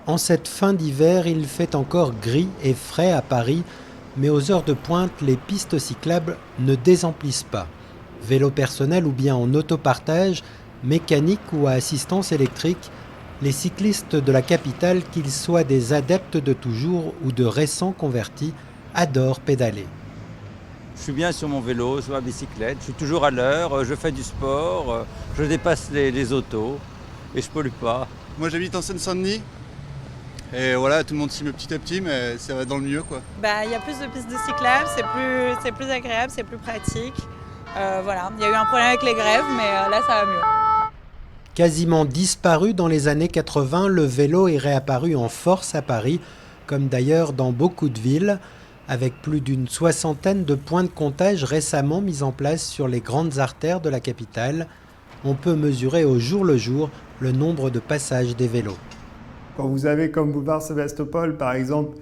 En cette fin d'hiver, il fait encore gris et frais à Paris, mais aux heures de pointe, les pistes cyclables ne désemplissent pas. Vélo personnel ou bien en autopartage, mécanique ou à assistance électrique, les cyclistes de la capitale, qu'ils soient des adeptes de toujours ou de récents convertis, adorent pédaler. Je suis bien sur mon vélo, sur ma bicyclette, je suis toujours à l'heure, je fais du sport, je dépasse les autos et je pollue pas. Moi j'habite en Seine-Saint-Denis et voilà, tout le monde s'y met petit à petit, mais ça va dans le mieux quoi. Il y a plus de pistes de cyclables, c'est plus agréable, c'est plus pratique. Voilà, il y a eu un problème avec les grèves, mais là ça va mieux. Quasiment disparu dans les années 80, le vélo est réapparu en force à Paris, comme d'ailleurs dans beaucoup de villes, avec plus d'une soixantaine de points de comptage récemment mis en place sur les grandes artères de la capitale. On peut mesurer au jour le jour le nombre de passages des vélos. Quand vous avez comme boulevard Sébastopol, par exemple,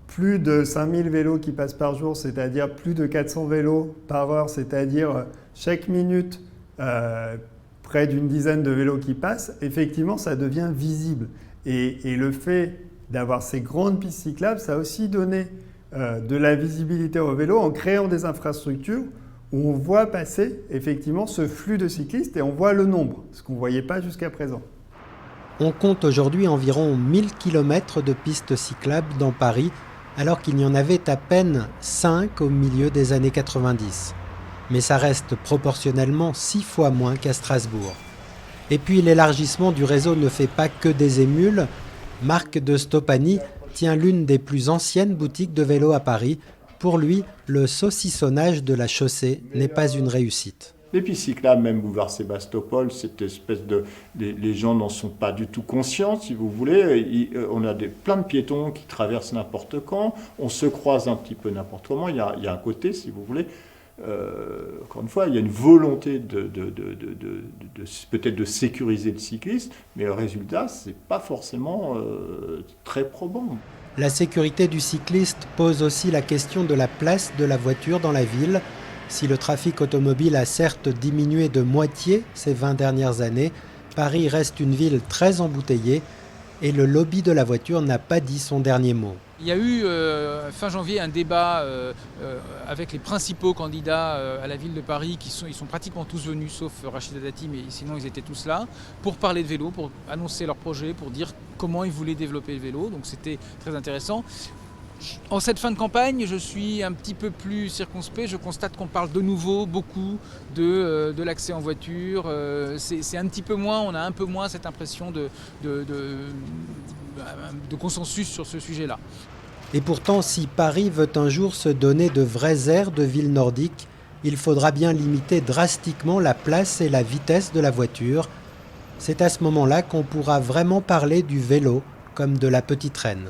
plus de 5000 vélos qui passent par jour, c'est-à-dire plus de 400 vélos par heure, c'est-à-dire chaque minute près d'une dizaine de vélos qui passent, effectivement, ça devient visible. Et le fait d'avoir ces grandes pistes cyclables, ça a aussi donné de la visibilité aux vélos en créant des infrastructures où on voit passer effectivement ce flux de cyclistes et on voit le nombre, ce qu'on ne voyait pas jusqu'à présent. On compte aujourd'hui environ 1000 km de pistes cyclables dans Paris, alors qu'il y en avait à peine 5 au milieu des années 90. Mais ça reste proportionnellement 6 fois moins qu'à Strasbourg. Et puis l'élargissement du réseau ne fait pas que des émules. Marc de Stopani tient l'une des plus anciennes boutiques de vélos à Paris. Pour lui, le saucissonnage de la chaussée n'est pas une réussite. Les pistes cyclables, même boulevard Sébastopol, cette espèce de... Les gens n'en sont pas du tout conscients, si vous voulez. On a plein de piétons qui traversent n'importe quand. On se croise un petit peu n'importe comment. Il y a un côté, si vous voulez... encore une fois, il y a une volonté peut-être de sécuriser le cycliste, mais le résultat, ce n'est pas forcément très probant. La sécurité du cycliste pose aussi la question de la place de la voiture dans la ville. Si le trafic automobile a certes diminué de moitié ces 20 dernières années, Paris reste une ville très embouteillée et le lobby de la voiture n'a pas dit son dernier mot. Il y a eu fin janvier un débat avec les principaux candidats à la ville de Paris, ils sont pratiquement tous venus, sauf Rachida Dati, mais sinon ils étaient tous là, pour parler de vélo, pour annoncer leurs projets, pour dire comment ils voulaient développer le vélo, donc c'était très intéressant. En cette fin de campagne, je suis un petit peu plus circonspect. Je constate qu'on parle de nouveau beaucoup de l'accès en voiture. C'est un petit peu moins, on a un peu moins cette impression de consensus sur ce sujet-là. Et pourtant, si Paris veut un jour se donner de vrais airs de ville nordique, il faudra bien limiter drastiquement la place et la vitesse de la voiture. C'est à ce moment-là qu'on pourra vraiment parler du vélo comme de la petite reine.